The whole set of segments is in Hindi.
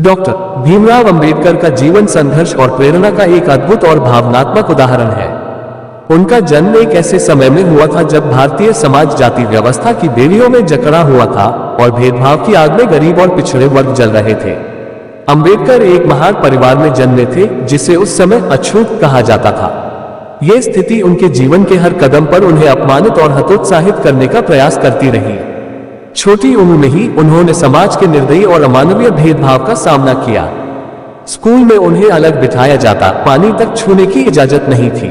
डॉक्टर भीमराव अंबेडकर का जीवन संघर्ष और प्रेरणा का एक अद्भुत और भावनात्मक उदाहरण है। उनका जन्म एक ऐसे समय में हुआ था जब भारतीय समाज जाति व्यवस्था की बेड़ियों में जकड़ा हुआ था और भेदभाव की आग में गरीब और पिछड़े वर्ग जल रहे थे। अंबेडकर एक महान परिवार में जन्मे थे जिसे उस समय अछूत कहा जाता था। यह स्थिति उनके जीवन के हर कदम पर उन्हें अपमानित और हतोत्साहित करने का प्रयास करती रही। छोटी उम्र में ही उन्होंने समाज के निर्दयी और अमानवीय भेदभाव का सामना किया। स्कूल में उन्हें अलग बिठाया जाता, पानी तक छूने की इजाजत नहीं थी।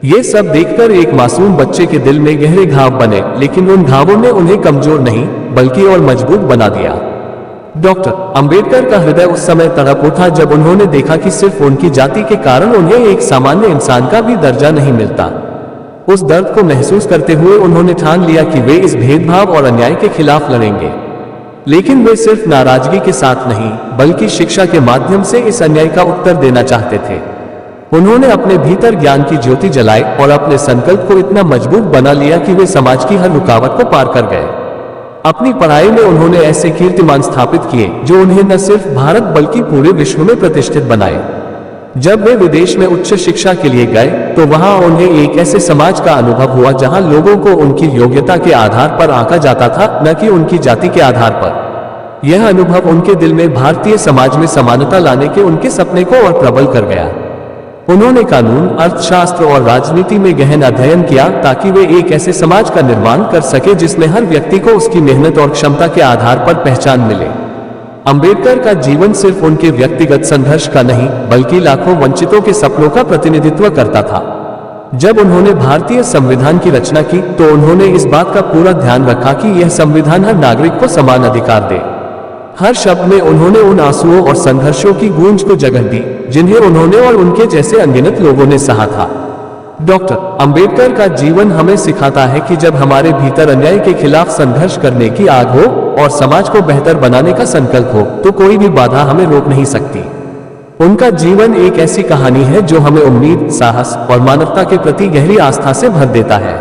ये सब देखकर एक मासूम बच्चे के दिल में गहरे घाव बने, लेकिन उन घावों ने उन्हें कमजोर नहीं बल्कि और मजबूत बना दिया। डॉक्टर अंबेडकर का हृदय उस समय तड़प उठा जब उन्होंने देखा कि सिर्फ उनकी जाति के कारण उन्हें एक सामान्य इंसान का भी दर्जा नहीं मिलता। उस दर्द को महसूस करते हुए उन्होंने ठान लिया कि वे इस भेदभाव और अन्याय के खिलाफ लड़ेंगे। लेकिन वे सिर्फ नाराजगी के साथ नहीं बल्कि शिक्षा के माध्यम से इस अन्याय का उत्तर देना चाहते थे। उन्होंने अपने भीतर ज्ञान की ज्योति जलाई और अपने संकल्प को इतना मजबूत बना लिया कि वे समाज की हर रुकावट को पार कर गए। अपनी पढ़ाई में उन्होंने ऐसे कीर्तिमान स्थापित किए जो उन्हें न सिर्फ भारत बल्कि पूरे विश्व में प्रतिष्ठित बनाए। जब वे विदेश में उच्च शिक्षा के लिए गए तो वहां उन्हें एक ऐसे समाज का अनुभव हुआ जहां लोगों को उनकी योग्यता के आधार पर आंका जाता था, न कि उनकी जाति के आधार पर। यह अनुभव उनके दिल में भारतीय समाज में समानता लाने के उनके सपने को और प्रबल कर गया। उन्होंने कानून, अर्थशास्त्र और राजनीति में गहन अध्ययन किया ताकि वे एक ऐसे समाज का निर्माण कर सके जिसमें हर व्यक्ति को उसकी मेहनत और क्षमता के आधार पर पहचान मिले। अंबेडकर का जीवन सिर्फ उनके व्यक्तिगत संघर्ष का नहीं बल्कि लाखों वंचितों के सपनों का प्रतिनिधित्व करता था। जब उन्होंने भारतीय संविधान की रचना की तो उन्होंने इस बात का पूरा ध्यान रखा कि यह संविधान हर नागरिक को समान अधिकार दे। हर शब्द में उन्होंने उन आंसुओं और संघर्षों की गूंज को जगह दी जिन्हें उन्होंने और उनके जैसे अनगिनत लोगों ने सहा था। डॉक्टर अंबेडकर का जीवन हमें सिखाता है कि जब हमारे भीतर अन्याय के खिलाफ संघर्ष करने की आग हो और समाज को बेहतर बनाने का संकल्प हो तो कोई भी बाधा हमें रोक नहीं सकती। उनका जीवन एक ऐसी कहानी है जो हमें उम्मीद, साहस और मानवता के प्रति गहरी आस्था से भर देता है।